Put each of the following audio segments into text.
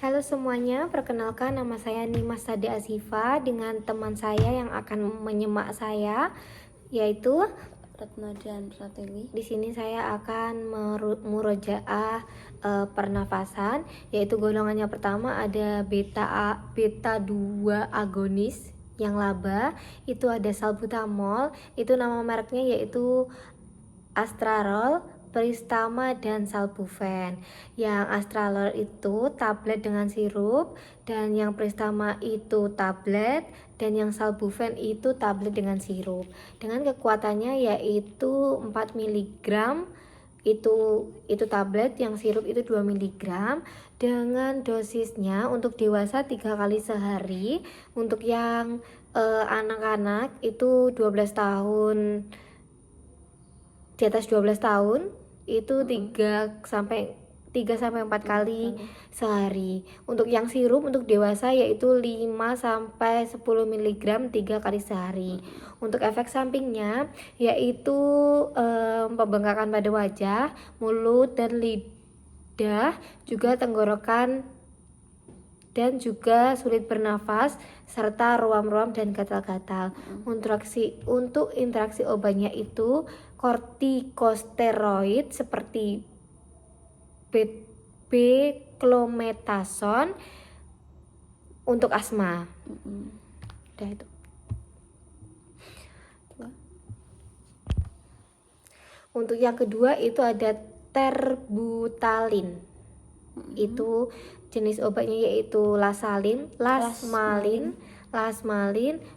Halo semuanya, perkenalkan nama saya Nimas Sade Azifa dengan teman saya yang akan menyemak saya, yaitu Retno dan Prateli. di sini saya akan murojaah pernafasan, yaitu golongannya pertama ada beta 2 agonis yang laba, itu ada salbutamol, itu nama mereknya yaitu Astralol, Pristama, dan Salbufen. Yang Astralol itu tablet dengan sirup, dan yang Pristama itu tablet, dan yang Salbufen itu tablet dengan sirup. Dengan kekuatannya yaitu 4 mg itu tablet, yang sirup itu 2 mg, dengan dosisnya untuk dewasa 3 kali sehari, untuk yang anak-anak itu 12 tahun, di atas 12 tahun itu 3 sampai 4 kali sehari. Untuk yang sirup untuk dewasa yaitu 5 sampai 10 mg 3 kali sehari. Untuk efek sampingnya yaitu pembengkakan pada wajah, mulut dan lidah, juga tenggorokan dan juga sulit bernafas, serta ruam-ruam dan gatal-gatal. Untuk interaksi obatnya itu kortikosteroid seperti beclomethasone untuk asma. Udah itu. Untuk yang kedua itu ada terbutalin. Itu jenis obatnya yaitu lasmalin,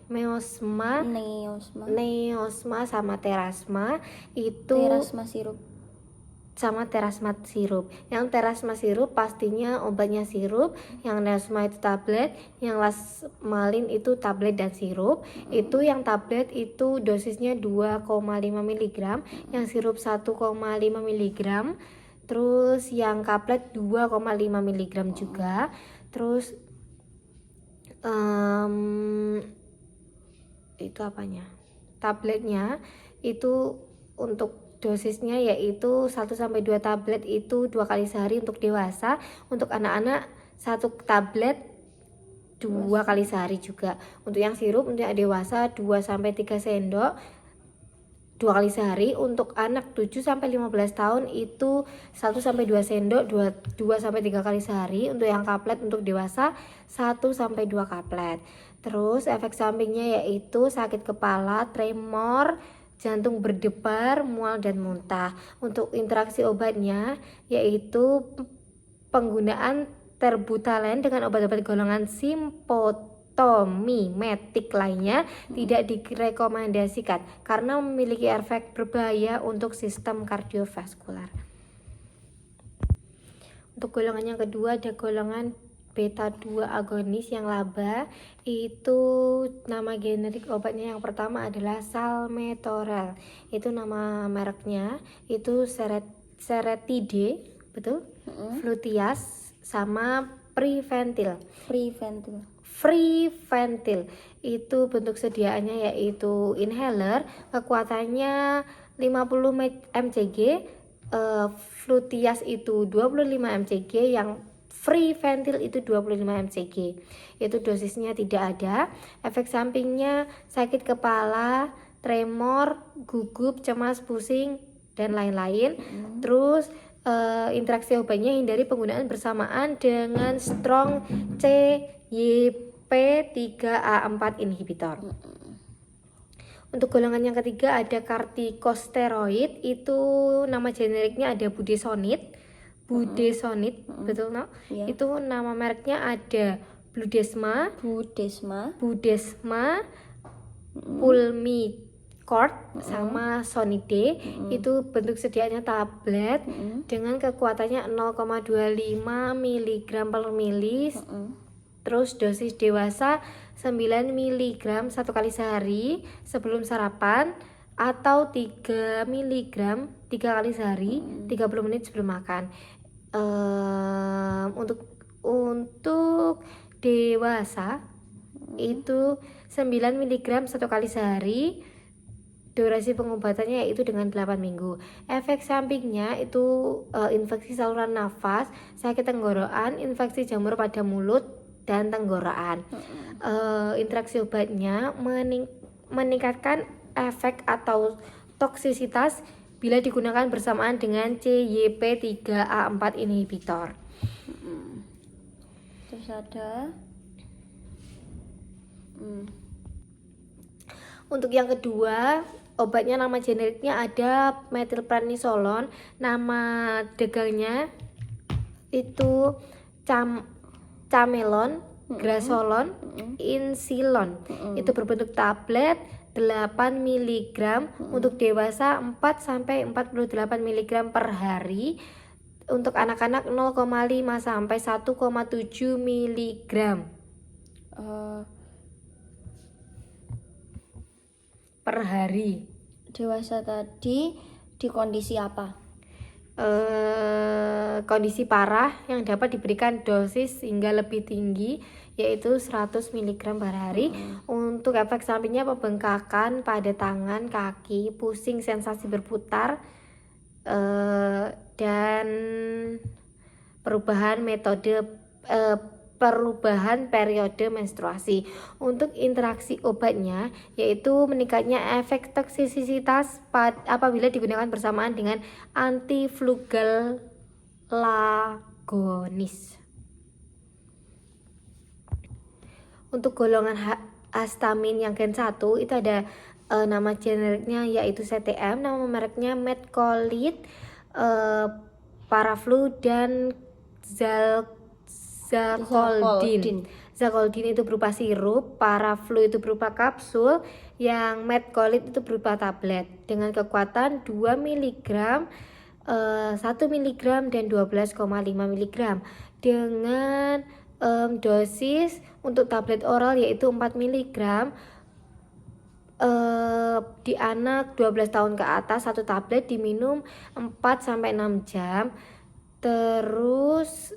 neosma sama terasma. Itu Terasma sirup sama terasma sirup. Yang terasma sirup pastinya obatnya sirup, yang neosma itu tablet, yang lasmalin itu tablet dan sirup. Itu yang tablet itu dosisnya 2,5 mg, yang sirup 1,5 mg. Terus yang kaplet 2,5 mg juga. Terus itu apanya? Tabletnya itu untuk dosisnya yaitu 1-2 tablet itu 2 kali sehari untuk dewasa. Untuk anak-anak 1 tablet 2 kali sehari juga. Untuk yang sirup untuk yang dewasa 2-3 sendok 2 kali sehari. Untuk anak 7-15 tahun itu 1-2 sendok 2-3 kali sehari. Untuk yang kaplet untuk dewasa 1-2 kaplet. Terus efek sampingnya yaitu sakit kepala, tremor, jantung berdebar, mual dan muntah. Untuk interaksi obatnya yaitu penggunaan terbutalen dengan obat-obat golongan simptomimetik lainnya tidak direkomendasikan karena memiliki efek berbahaya untuk sistem kardiovaskular. Untuk golongan yang kedua ada golongan beta 2 agonis yang laba. Itu nama generik obatnya yang pertama adalah salmeterol. Itu nama mereknya itu Seretide, betul? Flutias sama Preventil. Itu bentuk sediaannya yaitu inhaler, kekuatannya 50 mcg, Flutias itu 25 mcg, yang Preventil itu 25 mcg. Itu dosisnya tidak ada. Efek sampingnya sakit kepala, tremor, gugup, cemas, pusing dan lain-lain. Terus interaksi obatnya hindari penggunaan bersamaan dengan strong CYP3A4 inhibitor. Untuk golongan yang ketiga ada kortikosteroid, itu nama generiknya ada budesonide, betul no? Yeah. Itu nama mereknya ada Budesma, Pulmicort, sama Sonide. Itu bentuk sediaannya tablet dengan kekuatannya 0,25 mg per mili. Terus dosis dewasa 9 mg 1 kali sehari sebelum sarapan, atau 3 mg 3 kali sehari 30 menit sebelum makan. Untuk dewasa itu 9 mg 1 kali sehari Durasi pengobatannya yaitu dengan 8 minggu. Efek sampingnya itu infeksi saluran nafas, sakit tenggorokan, infeksi jamur pada mulut dan tenggorokan. Interaksi obatnya meningkatkan efek atau toksisitas bila digunakan bersamaan dengan CYP3A4 inhibitor. Terus ada Untuk yang kedua, obatnya nama generiknya ada metilprednisolon, nama dagangnya itu Camelon, Grasolon, Insilon. Itu berbentuk tablet 8 mg untuk dewasa 4 sampai 48 mg per hari. Untuk anak-anak 0,5 sampai 1,7 mg per hari. dewasa tadi di kondisi apa? Kondisi parah yang dapat diberikan dosis hingga lebih tinggi yaitu 100 mg per hari. Untuk efek sampingnya pembengkakan pada tangan, kaki, pusing, sensasi berputar, dan perubahan periode menstruasi. Untuk interaksi obatnya yaitu meningkatnya efek toksisitas apabila digunakan bersamaan dengan antiflugelagonis. Untuk golongan histamin yang gen 1 itu ada nama generiknya yaitu CTM, nama mereknya Metcolid, Paraflu dan Zacoldine. Zacoldine itu berupa sirup, Paraflu itu berupa kapsul, yang Metcolid itu berupa tablet dengan kekuatan 2 mg, 1 mg dan 12,5 mg dengan dosis untuk tablet oral yaitu 4 mg di anak 12 tahun ke atas, satu tablet diminum 4 sampai 6 jam. Terus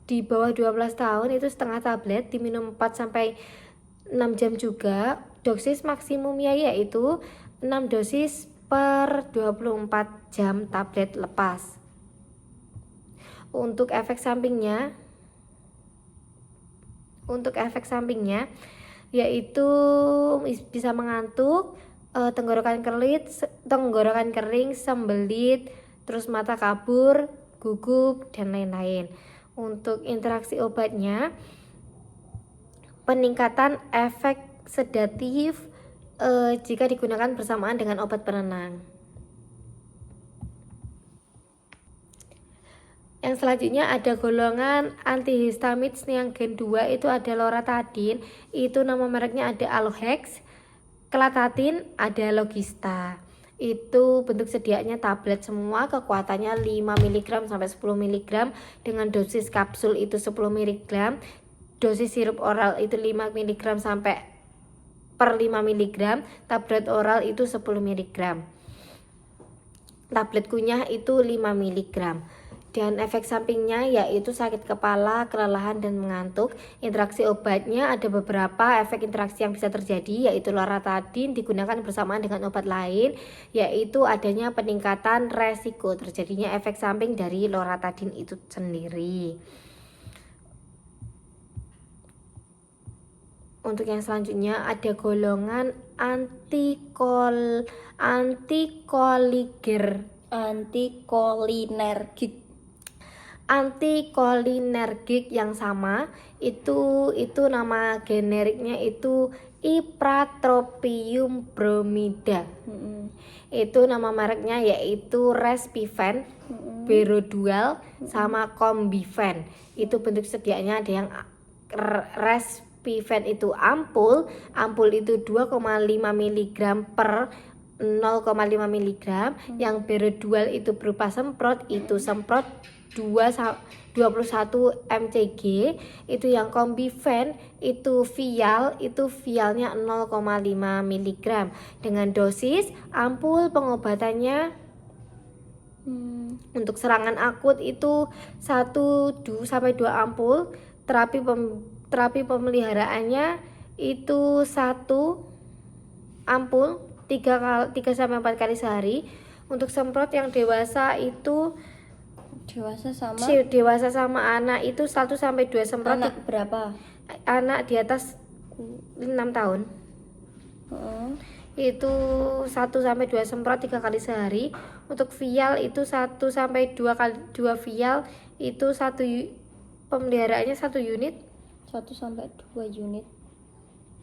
di bawah 12 tahun itu setengah tablet diminum 4 sampai 6 jam juga. Dosis maksimumnya yaitu 6 dosis per 24 jam tablet lepas. Untuk efek sampingnya yaitu bisa mengantuk, tenggorokan kering, sembelit, terus mata kabur, gugup dan lain-lain. Untuk interaksi obatnya peningkatan efek sedatif jika digunakan bersamaan dengan obat penenang. Yang selanjutnya ada golongan antihistamins yang gen 2 itu ada loratadin, itu nama mereknya ada Alohex, Clatadin ada Logista. Itu bentuk sediaannya tablet semua, kekuatannya 5 mg sampai 10 mg dengan dosis kapsul itu 10 mg, dosis sirup oral itu 5 mg sampai per 5 mg, tablet oral itu 10 mg, tablet kunyah itu 5 mg. Dan efek sampingnya yaitu sakit kepala, kelelahan dan mengantuk. Interaksi obatnya ada beberapa efek interaksi yang bisa terjadi yaitu loratadin digunakan bersamaan dengan obat lain, yaitu adanya peningkatan resiko terjadinya efek samping dari loratadin itu sendiri. Untuk yang selanjutnya ada golongan antikolinergik yang sama, itu nama generiknya itu Ipratropium bromida. Itu nama mereknya yaitu Respifen, Berodual sama Combifen. Itu bentuk sediaannya ada yang Respifen itu ampul itu 2,5 mg per 0,5 mg, yang Berodual itu berupa semprot, itu semprot 21 mcg, itu yang Combifen itu vialnya 0,5 mg dengan dosis ampul pengobatannya untuk serangan akut itu 1 sampai 2 ampul, terapi pemeliharaannya itu 1 ampul 3 sampai 4 kali sehari. Untuk semprot yang dewasa itu dewasa sama anak itu 1 sampai 2 semprot. Anak berapa? Anak di atas 6 tahun. Itu 1 sampai 2 semprot 3 kali sehari. Untuk vial itu 1 sampai 2 vial itu pemeliharaannya 1 unit. 1 sampai 2 unit.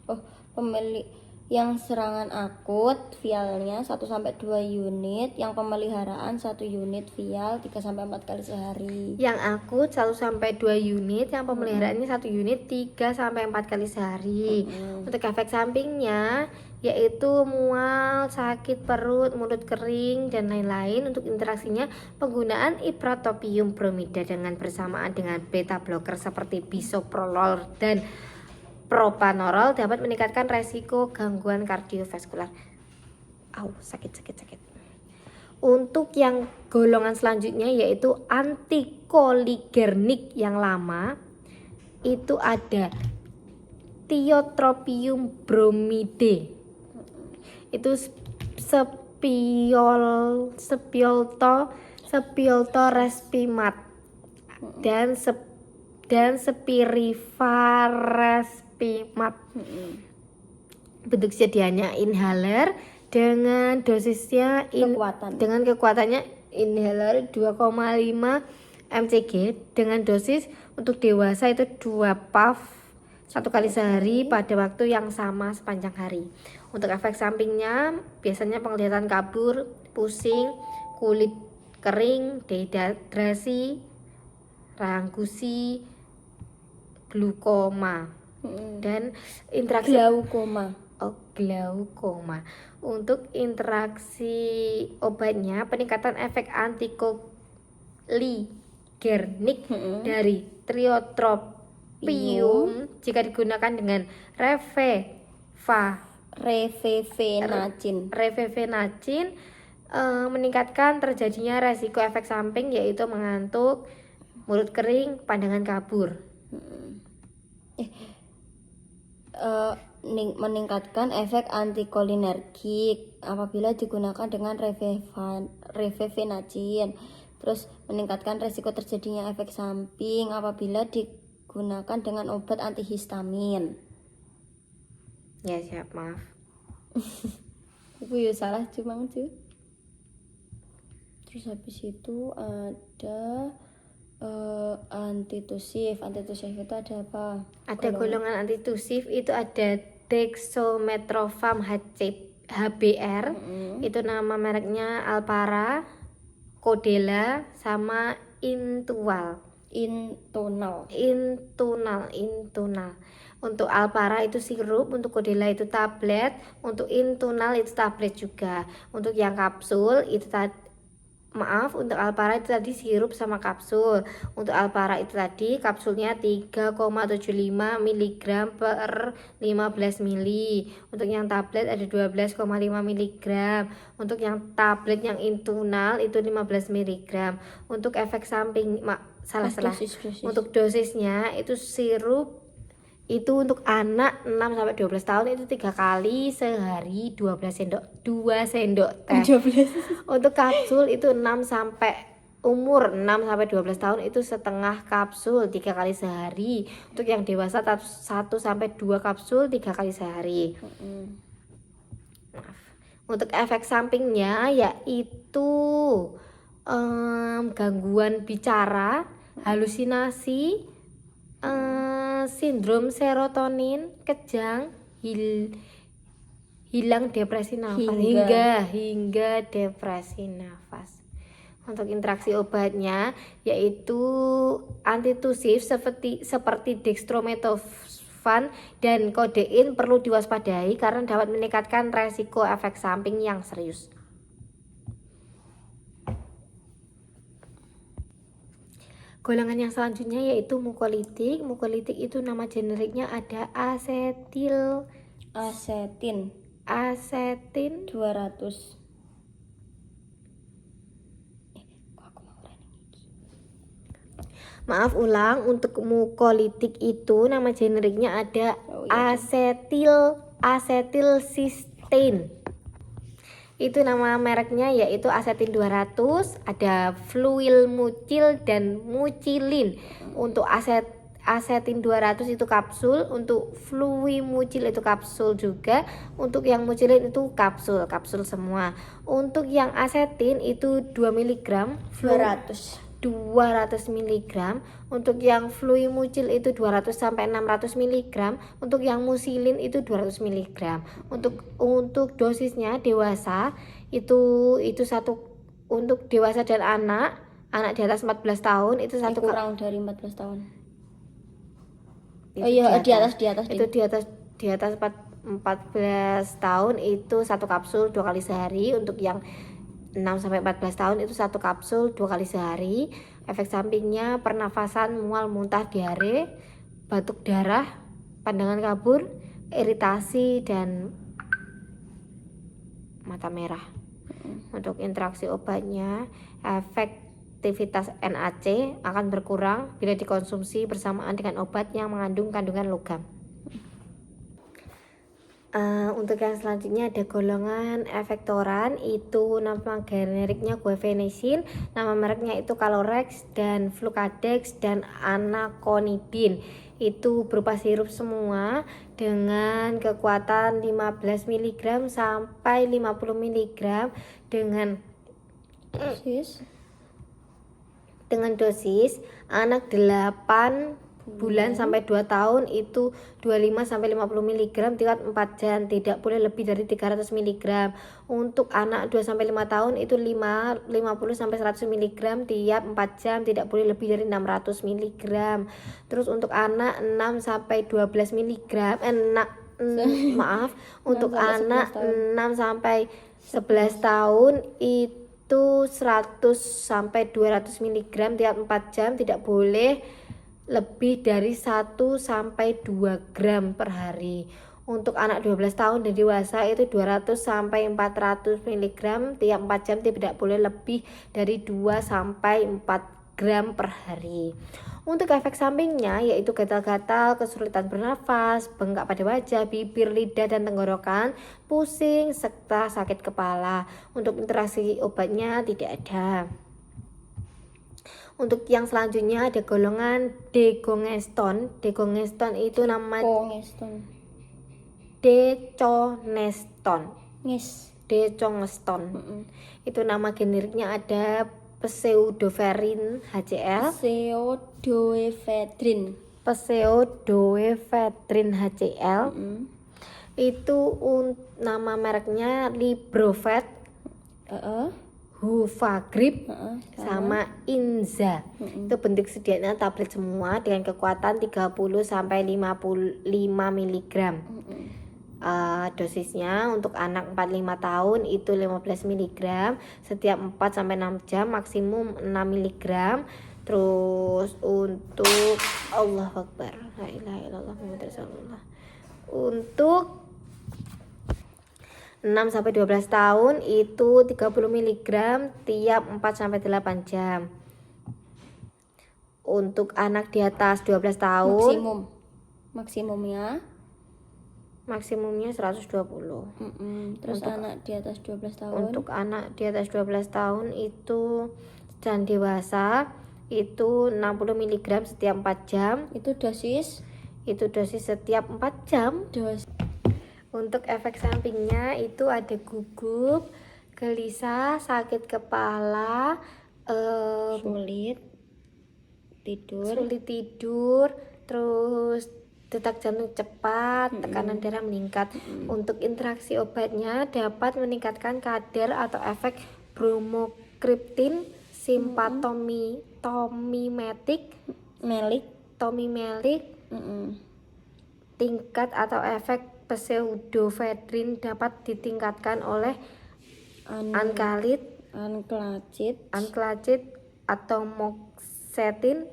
Oh, pemilik yang serangan akut vialnya 1 sampai 2 unit, yang pemeliharaan 1 unit vial 3 sampai 4 kali sehari. Yang akut 1 sampai 2 unit, yang pemeliharaannya 1 unit 3 sampai 4 kali sehari. Untuk efek sampingnya yaitu mual, sakit perut, mulut kering dan lain-lain. Untuk interaksinya penggunaan ipratropium bromida dengan bersamaan dengan beta blocker seperti bisoprolol dan propanolol dapat meningkatkan resiko gangguan kardiovaskular. Sakit. Untuk yang golongan selanjutnya yaitu antikoligernik yang lama, itu ada tiotropium bromide. Itu Spiolto respimat dan Spirivarespimat. Bentuk sedianya inhaler dengan dosisnya dengan kekuatannya inhaler 2,5 mcg dengan dosis untuk dewasa itu 2 puff 1 kali sehari pada waktu yang sama sepanjang hari. Untuk efek sampingnya biasanya penglihatan kabur, pusing, kulit kering, dehidrasi, rahang glukoma dan interaksi glaukoma. Untuk interaksi obatnya peningkatan efek antikoligernik dari triotropium jika digunakan dengan revefenacin meningkatkan terjadinya resiko efek samping yaitu mengantuk, mulut kering, pandangan kabur. Meningkatkan efek antikolinergik apabila digunakan dengan revefenacin. Terus meningkatkan resiko terjadinya efek samping apabila digunakan dengan obat antihistamin. Ya siap, maaf. Aku ya salah cuma tuh. Terus habis itu ada antitusif itu ada apa? Ada golongan antitusif itu ada dextromethorphan HBr. Itu nama mereknya Alpara, Cordella sama Intunal. Untuk Alpara itu sirup, untuk Cordella itu tablet, untuk Intunal itu tablet juga. Untuk yang kapsul itu untuk Alpara itu tadi sirup sama kapsul. Untuk Alpara itu tadi kapsulnya 3,75 mg per 15 ml. Untuk yang tablet ada 12,5 mg. Untuk yang tablet yang Intunal itu 15 mg. Untuk efek samping untuk dosisnya itu sirup itu untuk anak 6 sampai 12 tahun itu 3 kali sehari 2 sendok teh. Untuk kapsul itu umur 6 sampai 12 tahun itu setengah kapsul 3 kali sehari. Untuk yang dewasa 1 sampai 2 kapsul 3 kali sehari. Untuk efek sampingnya yaitu gangguan bicara, halusinasi, sindrom serotonin, kejang, hilang depresi nafas hingga depresi nafas. Untuk interaksi obatnya yaitu antitusif seperti dextromethorphan dan kodein perlu diwaspadai karena dapat meningkatkan resiko efek samping yang serius. Golongan yang selanjutnya yaitu mukolitik. Mukolitik itu nama generiknya ada asetin 200. Maaf ulang, untuk mukolitik itu nama generiknya ada asetilcysteine. Itu nama mereknya yaitu Asetin 200, ada Fluilmucil dan Mucilin. Untuk Asetin 200 itu kapsul, untuk Fluimucil itu kapsul juga, untuk yang Mucilin itu kapsul semua. Untuk yang asetin itu 2 mg, 200 mg, untuk yang Fluimucil itu 200 sampai 600 mg, untuk yang Mucilin itu 200 mg. Untuk dosisnya dewasa itu satu, untuk dewasa dan anak di atas 14 tahun itu satu kurang dari 14 tahun. itu di atas itu di atas 14 tahun itu satu kapsul 2 kali sehari. Untuk yang 6 sampai 14 tahun itu satu kapsul 2 kali sehari. Efek sampingnya pernafasan, mual, muntah, diare, batuk darah, pandangan kabur, iritasi, dan mata merah. Untuk interaksi obatnya, efektivitas NaC akan berkurang bila dikonsumsi bersamaan dengan obat yang mengandung kandungan logam. Untuk yang selanjutnya ada golongan efektoran, itu nama generiknya guaifenesin, nama mereknya itu Calorex dan Flucadex dan Anaconidin. Itu berupa sirup semua dengan kekuatan 15 mg sampai 50 mg dengan dosis anak 8 bulan sampai 2 tahun itu 25 sampai 50 mg tiap 4 jam, tidak boleh lebih dari 300 mg. Untuk anak 2 sampai 5 tahun itu 50 sampai 100 mg tiap 4 jam, tidak boleh lebih dari 600 mg. Terus untuk anak 6 sampai 12 mg untuk anak 6 sampai 11 tahun itu 100 sampai 200 mg tiap 4 jam, tidak boleh lebih dari 1 sampai 2 gram per hari. Untuk anak 12 tahun dan dewasa itu 200 sampai 400 mg tiap 4 jam, tidak boleh lebih dari 2 sampai 4 gram per hari. Untuk efek sampingnya yaitu gatal-gatal, kesulitan bernafas, bengkak pada wajah, bibir, lidah, dan tenggorokan, pusing, serta sakit kepala. Untuk interaksi obatnya tidak ada. Untuk yang selanjutnya ada golongan decongeston. Decongeston itu nama Decongeston. Itu nama generiknya ada pseudoephedrine HCl. Pseudoephedrine HCl. Itu nama mereknya Librofet, Huvagrip, sama Inza. Itu bentuk sedianya tablet semua dengan kekuatan 30 sampai 55 mg. Dosisnya untuk anak 45 tahun itu 15 mg setiap 4 sampai 6 jam, maksimum 6 mg. Terus untuk Allahu Akbar, la ilaha illallah Muhammad Rasulullah, untuk 6 sampai 12 tahun itu 30 mg tiap 4 sampai 8 jam. Untuk anak di atas 12 tahun maksimumnya 120. Terus untuk anak di atas 12 tahun. Untuk anak di atas 12 tahun itu dan dewasa itu 60 mg setiap 4 jam. Itu dosis setiap 4 jam. Untuk efek sampingnya itu ada gugup, gelisah, sakit kepala, sulit tidur, terus detak jantung cepat, tekanan darah meningkat. Untuk interaksi obatnya dapat meningkatkan kadar atau efek bromokriptin, simpatomimetik, tingkat atau efek pseudoephedrine dapat ditingkatkan oleh anklacid atau moxetin,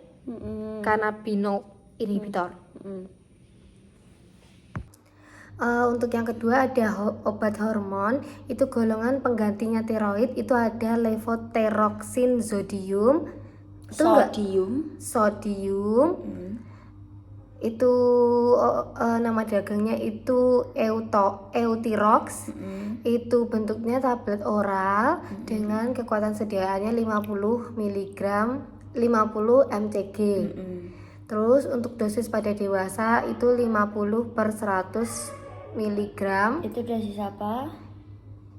cannabinol inhibitor. Untuk yang kedua ada obat hormon, itu golongan penggantinya tiroid, itu ada levothyroxine sodium. Betul nggak? Sodium. itu nama dagangnya itu Eutirox. Itu bentuknya tablet oral dengan kekuatan sediaannya 50 mg 50 mcg. Terus untuk dosis pada dewasa itu 50 per 100 mg. Itu dosis apa?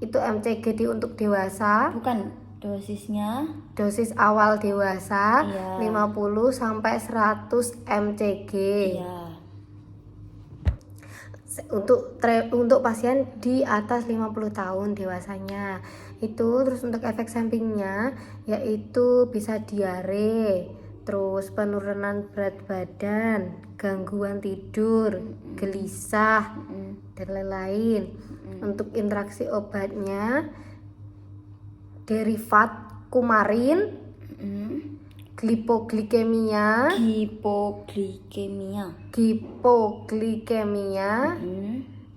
Itu mcg untuk dewasa. Bukan dosisnya. Dosis awal dewasa Iya. 50 sampai 100 mcg. Iya. Untuk pasien di atas 50 tahun dewasanya. Itu terus untuk efek sampingnya yaitu bisa diare, terus penurunan berat badan, gangguan tidur, gelisah dan lain-lain. Untuk interaksi obatnya derivat kumarin, hipoglikemia,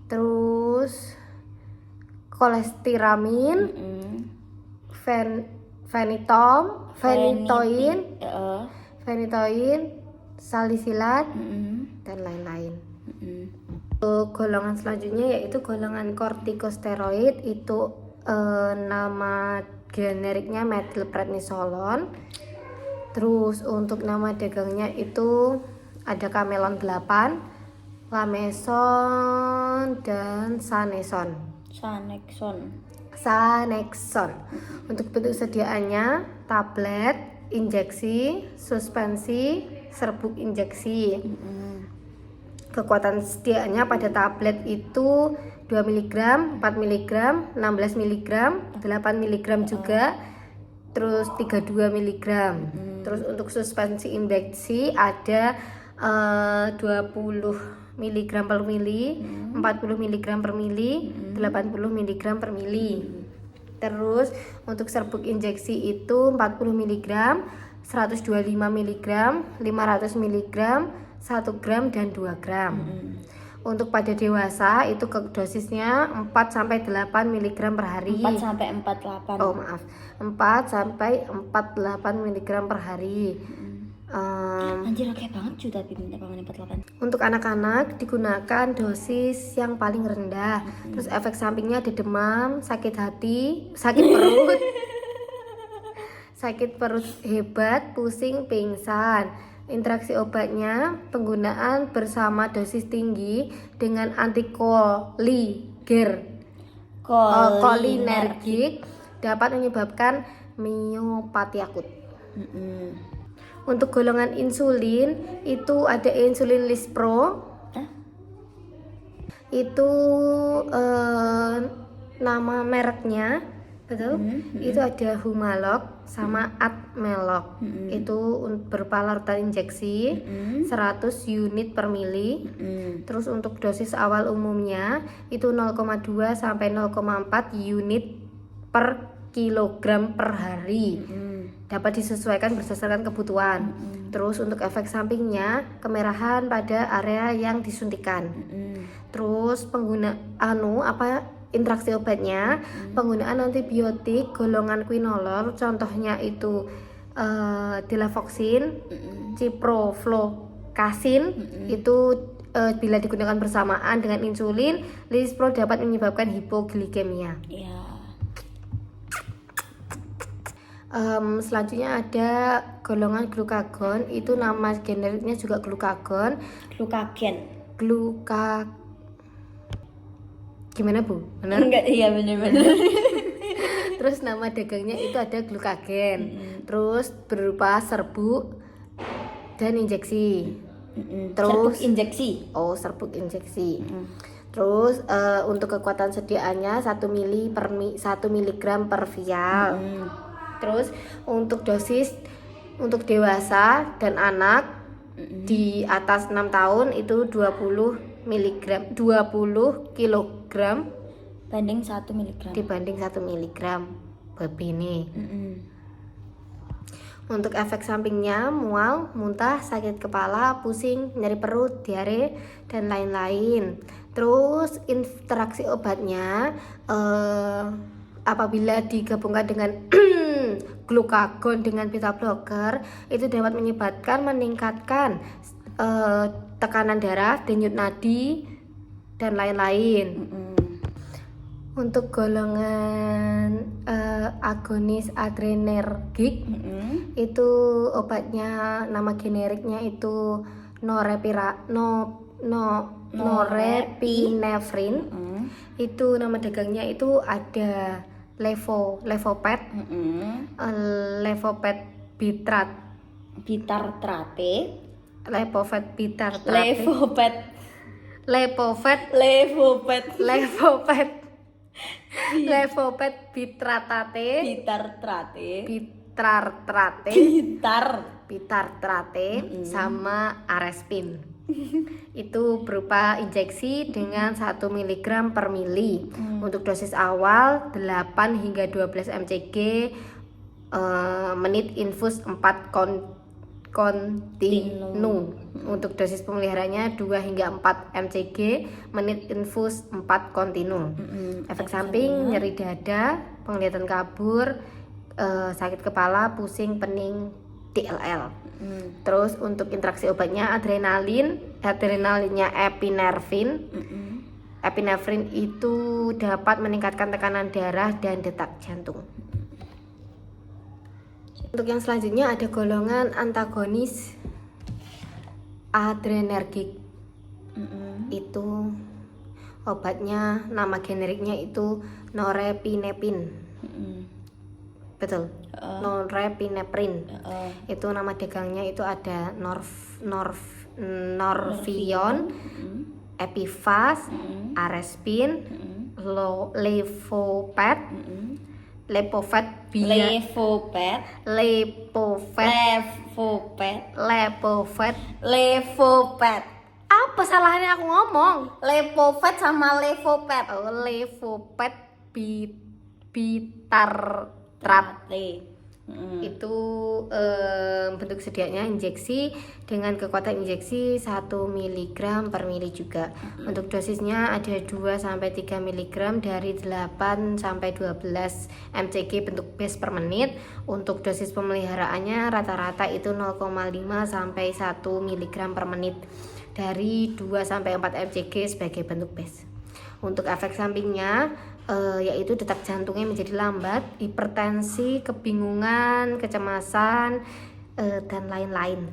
terus kolestiramin, fenitoin, salisilat dan lain-lain. Golongan selanjutnya yaitu golongan kortikosteroid, itu nama generiknya methylprednisolone. Terus untuk nama dagangnya itu ada Camelon 8, Lameson dan Sanexon. Untuk bentuk sediaannya tablet, injeksi, suspensi, serbuk injeksi. Kekuatan sediaannya pada tablet itu 2 mg, 4 mg, 16 mg, 8 mg juga, terus 32 mg. Terus untuk suspensi injeksi ada 20 mg per mili, 40 mg per mili, 80 mg per mili. Terus untuk serbuk injeksi itu 40 mg, 125 mg, 500 mg, 1 gram dan 2 gram. Untuk pada dewasa itu dosisnya 4 sampai 8 mg per hari. 4 sampai 48. Oh maaf, 4 sampai 48 mg per hari. Anjir oke banget juga tapi minta bangun 48. Untuk anak-anak digunakan dosis yang paling rendah. Terus efek sampingnya ada demam, sakit hati, sakit perut, sakit perut hebat, pusing, pingsan. Interaksi obatnya penggunaan bersama dosis tinggi dengan cholinergic dapat menyebabkan miopati akut. Untuk golongan insulin itu ada insulin Lispro. Itu nama mereknya, betul? Itu ada Humalog sama Admelog. Itu berupa larutan injeksi 100 unit per mili. Terus untuk dosis awal umumnya itu 0,2 sampai 0,4 unit per kilogram per hari. Dapat disesuaikan berdasarkan kebutuhan. Terus untuk efek sampingnya kemerahan pada area yang disuntikan. Terus interaksi obatnya, penggunaan antibiotik golongan quinolol, contohnya itu dilafoxin, ciprofloxacin. Itu bila digunakan bersamaan dengan insulin, Lispro dapat menyebabkan hipoglikemia. Selanjutnya ada golongan glukagon, itu nama generiknya juga glukagon. Gimana Bu? Benar? Enggak, iya benar-benar. Terus nama dagangnya itu ada glukagen. Terus berupa serbuk dan injeksi. Terus serbuk injeksi. Terus untuk kekuatan sediaannya 1 mg per vial. Terus untuk dosis untuk dewasa dan anak di atas 6 tahun itu 20 kg banding 1 mg. dibanding 1 mg babine. Untuk efek sampingnya mual, muntah, sakit kepala, pusing, nyeri perut, diare dan lain-lain. Terus interaksi obatnya apabila digabungkan dengan glukagon dengan beta blocker itu dapat meningkatkan tekanan darah, denyut nadi, dan lain-lain. Untuk golongan agonis adrenergik itu obatnya, nama generiknya itu norepinephrine. Itu nama dagangnya itu ada levopet, levopet Bitartrate, levopet bitratate, sama arespin. Itu berupa injeksi dengan 1 mg per mili. Untuk dosis awal 8 hingga 12 mcg, menit infus 4 kontinu. Untuk dosis pemeliharanya 2 hingga 4 mcg, menit infus 4 kontinu. Efek samping nyeri dada, penglihatan kabur, sakit kepala, pusing, pening, DLL. Terus untuk interaksi obatnya adrenalinnya epinefrin itu dapat meningkatkan tekanan darah dan detak jantung. Untuk yang selanjutnya ada golongan antagonis adrenergik. Itu obatnya, nama generiknya itu norepinephrine. Betul. Norepinephrine. Itu nama dagangnya itu ada Norvion, Epivas, Arespin, Levopet, Apa salahnya aku ngomong? Levopet sama Levopet. Levopet bitartrate. Itu bentuk sedianya injeksi dengan kekuatan injeksi 1 mg per mili juga. Untuk dosisnya ada 2 sampai 3 mg dari 8 sampai 12 mcg bentuk base per menit. Untuk dosis pemeliharaannya rata-rata itu 0,5 sampai 1 mg per menit dari 2 sampai 4 mcg sebagai bentuk base. Untuk efek sampingnya yaitu detak jantungnya menjadi lambat, hipertensi, kebingungan, kecemasan, dan lain-lain.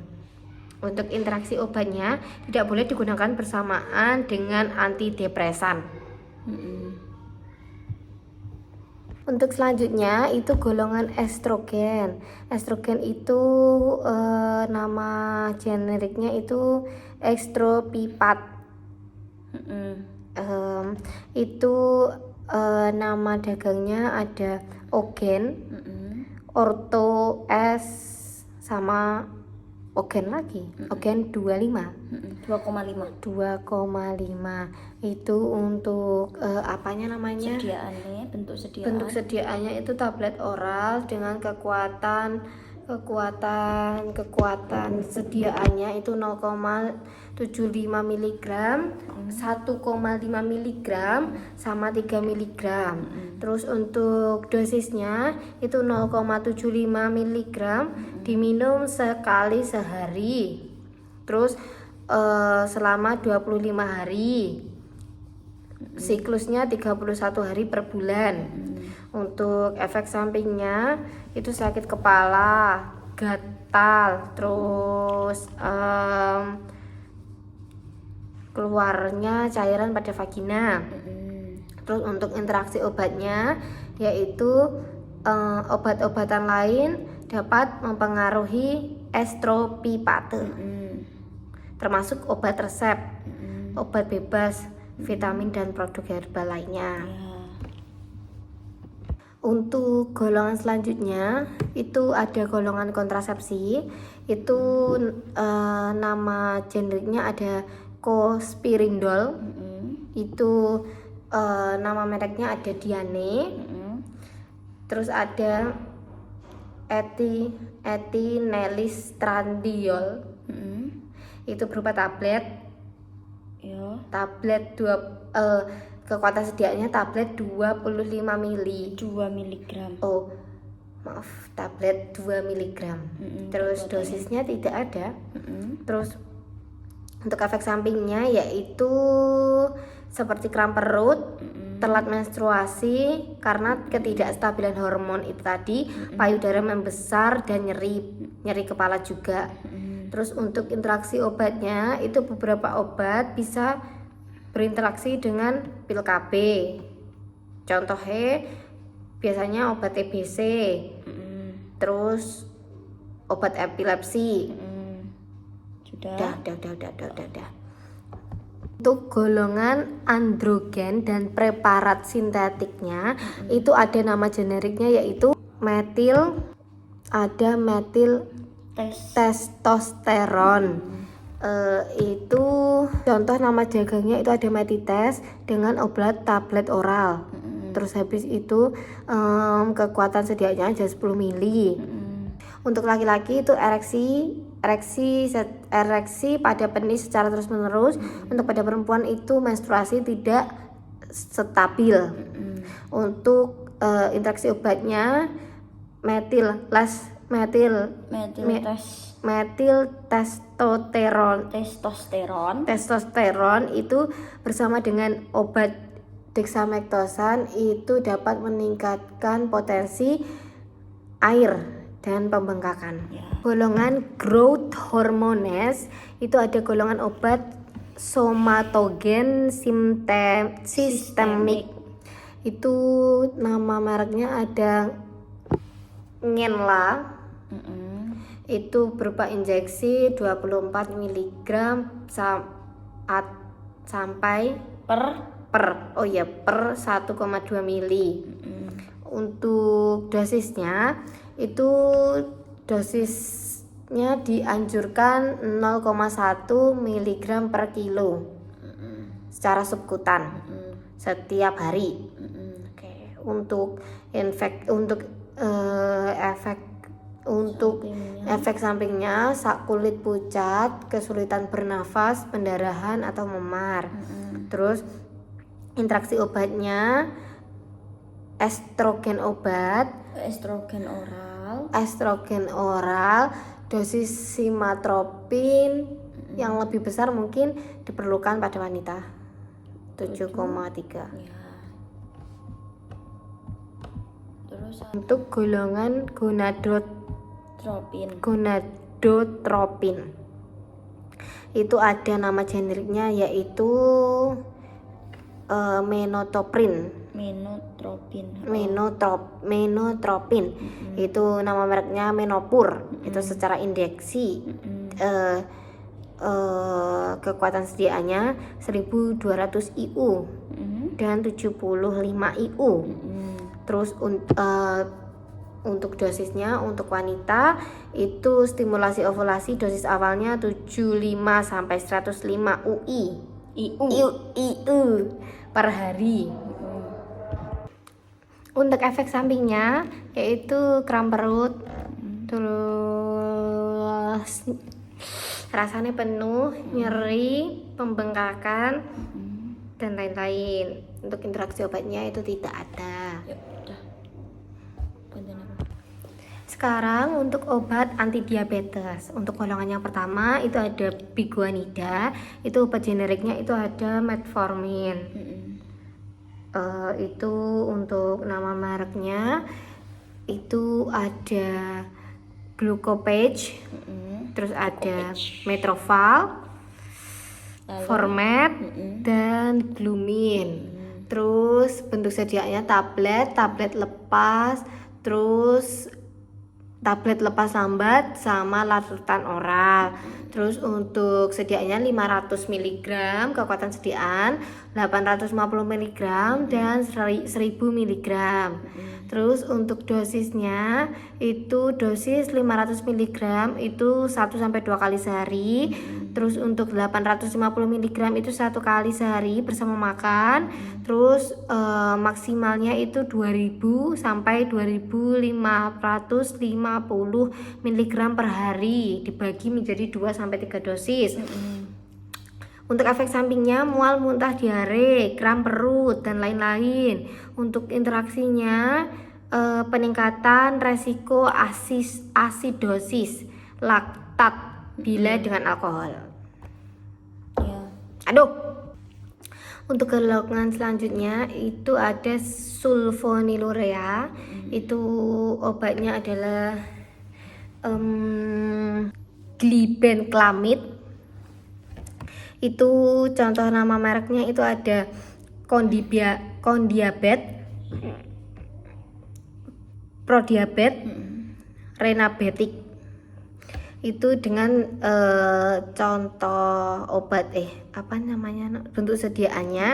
Untuk interaksi obatnya tidak boleh digunakan bersamaan dengan antidepresan. Untuk selanjutnya itu golongan estrogen. Estrogen itu nama generiknya itu estropipat. Itu nama dagangnya ada Ogen, Orto S, sama Ogen lagi, Ogen 2,5. Itu untuk apanya namanya? Bentuk sediaannya itu tablet oral dengan kekuatan sediaannya itu 0,75 mg, 1,5 mg, sama 3 mg. Terus untuk dosisnya itu 0,75 mg diminum sekali sehari. Terus selama 25 hari. Siklusnya 31 hari per bulan. Untuk efek sampingnya itu sakit kepala, gatal, terus keluarnya cairan pada vagina. Terus untuk interaksi obatnya yaitu obat-obatan lain dapat mempengaruhi estropipate, termasuk obat resep, obat bebas, vitamin dan produk herbal lainnya. Untuk golongan selanjutnya itu ada golongan kontrasepsi. Itu nama generiknya ada Cospirindol. Itu nama mereknya ada Diane. Terus ada Etinelisrandiol. Itu berupa tablet. Tablet kekuatan sediaannya tablet 25 mili. 2 mg. Oh, maaf, tablet 2 mg. Terus dosisnya tidak ada. Terus Untuk efek sampingnya yaitu seperti kram perut, telat menstruasi karena ketidakstabilan hormon itu tadi, payudara membesar dan nyeri kepala juga. Terus untuk interaksi obatnya itu beberapa obat bisa berinteraksi dengan pil KB. Contohnya biasanya obat TBC, terus obat epilepsi. Sudah. Udah. Untuk golongan androgen dan preparat sintetiknya itu ada nama generiknya yaitu metil testosteron. Itu contoh nama jaganya itu ada Metites dengan obat tablet oral. Terus habis itu kekuatan sedianya aja 10 mili. Untuk laki-laki itu ereksi pada penis secara terus-menerus. Untuk pada perempuan itu menstruasi tidak stabil. Untuk interaksi obatnya metil testosteron itu bersama dengan obat dexamethasone itu dapat meningkatkan potensi air dan pembengkakan. Golongan growth hormones itu ada golongan obat somatogen sistemik. Itu nama mereknya ada Ngenla. Itu berupa injeksi 24 mg sampai per 1,2 mili. Untuk dosisnya itu dosisnya dianjurkan 0,1 mg per kilo secara subkutan setiap hari. Untuk efek sampingnya kulit pucat, kesulitan bernafas, pendarahan atau memar. Terus interaksi obatnya estrogen oral, dosis simatropin yang lebih besar mungkin diperlukan pada wanita 7,3. Terus Untuk golongan gonadotropin itu ada nama generiknya yaitu menotropin. Itu nama mereknya Menopur. Itu secara injeksi kekuatan sediaannya 1200 IU dan 75 IU. Terus untuk dosisnya untuk wanita itu stimulasi ovulasi dosis awalnya 75 sampai 105 IU per hari. Untuk efek sampingnya yaitu kram perut, terus rasanya penuh, nyeri, pembengkakan dan lain-lain. Untuk interaksi obatnya itu tidak ada. Sekarang untuk obat anti diabetes. Untuk golongan yang pertama itu ada biguanida. Itu obat generiknya itu ada metformin. Itu untuk nama mereknya itu ada Glucopage, terus ada Metroval, Format, dan Glumin. Terus bentuk sediaannya tablet lepas, terus tablet lepas lambat sama larutan oral. Terus untuk sediaannya 500 mg, kekuatan sediaan 850 mg dan 1000 mg. Terus untuk dosisnya itu dosis 500 mg itu 1 sampai 2 kali sehari. Terus untuk 850 mg itu 1 kali sehari bersama makan. Terus maksimalnya itu 2000 sampai 2550 mg per hari dibagi menjadi 2 sampai 3 dosis. Untuk efek sampingnya mual, muntah, diare, kram perut dan lain-lain. Untuk interaksinya peningkatan resiko asidosis laktat bila dengan alkohol. Aduh. Untuk golongan selanjutnya itu ada sulfonilurea. Itu obatnya adalah glibenclamid. Itu contoh nama mereknya itu ada Condiabet, Prodiabet, Renabetic. Itu dengan contoh obat bentuk sediaannya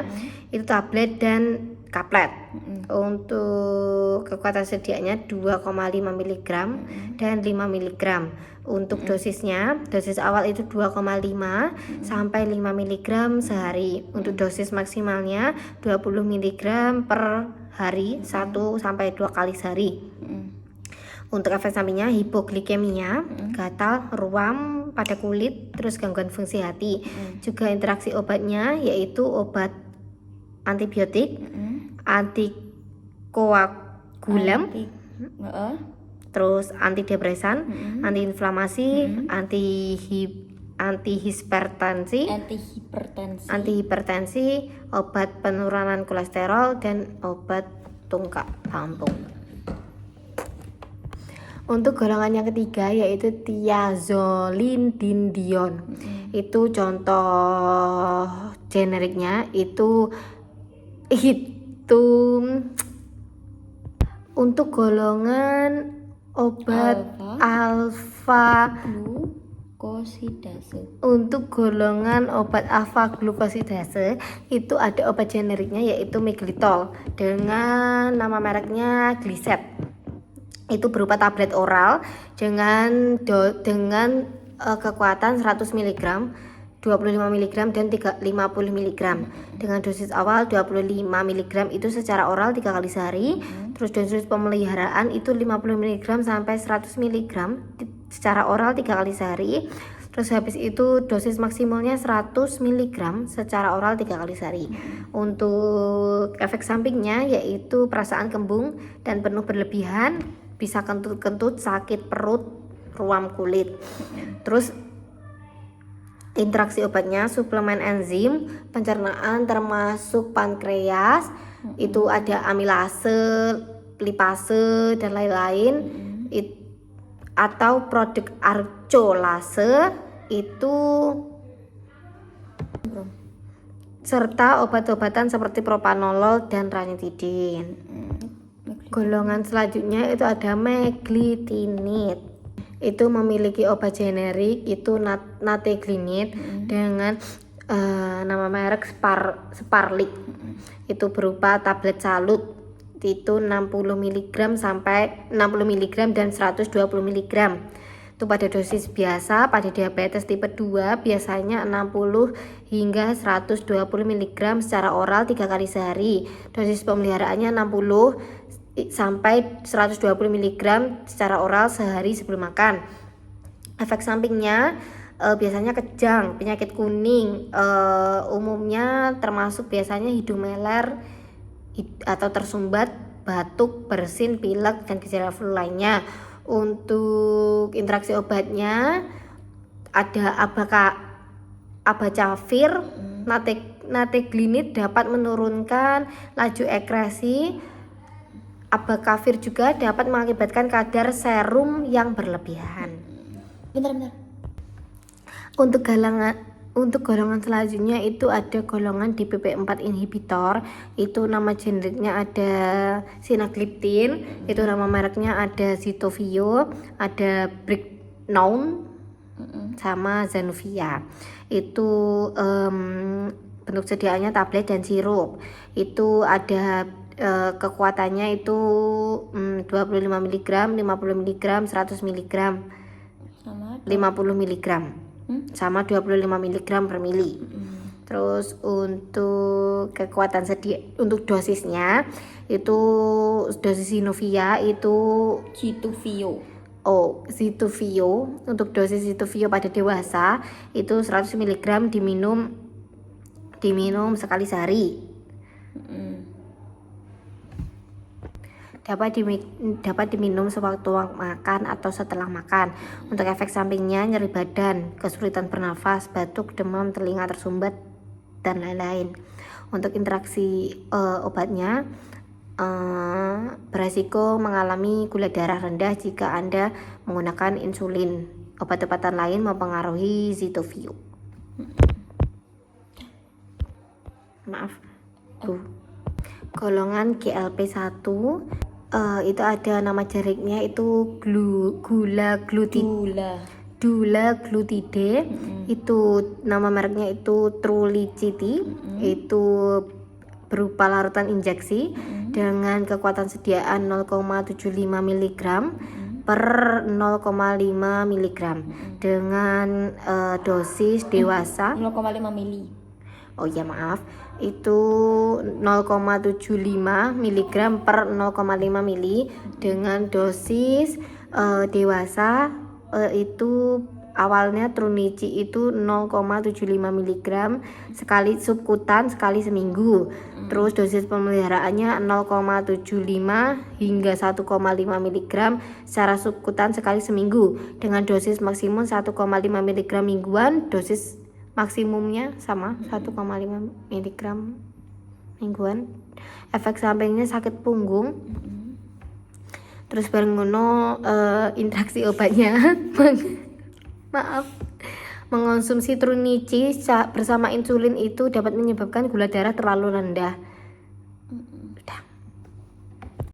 itu tablet dan kaplet. Untuk kekuatan sediaannya 2,5 mg dan 5 mg. Untuk dosisnya, dosis awal itu 2,5 sampai 5 mg sehari. Untuk dosis maksimalnya 20 mg per hari, 1 sampai 2 kali sehari. Untuk efek sampingnya hipoglikemia, gatal, ruam pada kulit, terus gangguan fungsi hati. Juga interaksi obatnya yaitu obat antibiotik, antikoagulan, terus antidepresan, antiinflamasi, antihipertensi, obat penurunan kolesterol, dan obat tungkak lambung. Untuk golongan yang ketiga yaitu thiazolidinedione. Itu contoh generiknya itu untuk golongan obat alfa glukosidase. Untuk golongan obat alfa glukosidase itu ada obat generiknya yaitu Miglitol dengan nama mereknya Glycet. Itu berupa tablet oral dengan kekuatan 100 mg, 25 mg dan 50 mg. Dengan dosis awal 25 mg itu secara oral 3 kali sehari. Terus dosis pemeliharaan itu 50 mg sampai 100 mg secara oral 3 kali sehari. Terus habis itu dosis maksimalnya 100 mg secara oral 3 kali sehari. Untuk efek sampingnya yaitu perasaan kembung dan penuh berlebihan, bisa kentut-kentut, sakit perut, ruam kulit. Terus interaksi obatnya suplemen enzim pencernaan termasuk pankreas, itu ada amilase, lipase dan lain-lain. Atau produk arcolase itu, serta obat-obatan seperti propanolol dan ranitidin. Golongan selanjutnya itu ada meglitinid. Itu memiliki obat generik itu nateglinid dengan nama merek Sparlik. Itu berupa tablet salut. Itu 60 mg sampai 60 mg dan 120 mg. Itu pada dosis biasa. Pada diabetes tipe 2 biasanya 60 hingga 120 mg secara oral 3 kali sehari. Dosis pemeliharaannya 60 sampai 120 mg secara oral sehari sebelum makan. Efek sampingnya biasanya kejang, penyakit kuning, umumnya termasuk biasanya hidung meler atau tersumbat, batuk, bersin, pilek, dan gejala flu lainnya. Untuk interaksi obatnya ada abacavir, nateglinid dapat menurunkan laju ekresi. Abacavir juga dapat mengakibatkan kadar serum yang berlebihan. Bentar. Untuk golongan selanjutnya itu ada golongan DPP4 inhibitor. Itu nama generiknya ada sinagliptin, itu nama mereknya ada Zituvio, ada Brignoud, sama Zanuvia. Itu bentuk sediaannya tablet dan sirup. Itu ada kekuatannya itu 25 mg, 50 mg, 100 mg, 50 mg, sama 25 mg per mili. Terus untuk kekuatan untuk dosisnya itu dosis Zinovia itu Zituvio. Untuk dosis Zituvio pada dewasa itu 100 mg diminum sekali sehari. Dapat diminum sewaktu makan atau setelah makan. Untuk efek sampingnya nyeri badan, kesulitan bernafas, batuk, demam, telinga tersumbat, dan lain-lain. Untuk interaksi obatnya beresiko mengalami gula darah rendah jika Anda menggunakan insulin. Obat-obatan lain mempengaruhi Zitofio. Maaf. Golongan GLP-1 itu ada nama jarinnya itu gula glutide. Itu nama mereknya itu Trulicity. Itu berupa larutan injeksi dengan kekuatan sediaan 0,75 mg per 0,5 mg dengan dosis dewasa 0,5 mili. Oh ya maaf, itu 0,75 mg per 0,5 mili dengan dosis dewasa itu awalnya Trunici itu 0,75 mg sekali subkutan sekali seminggu. Terus dosis pemeliharaannya 0,75 hingga 1,5 mg secara subkutan sekali seminggu dengan dosis maksimum 1,5 mg mingguan. Dosis maksimumnya sama 1,5 mg mingguan. Efek sampingnya sakit punggung. Terus bareng ngono interaksi obatnya maaf, mengonsumsi Trunici bersama insulin itu dapat menyebabkan gula darah terlalu rendah.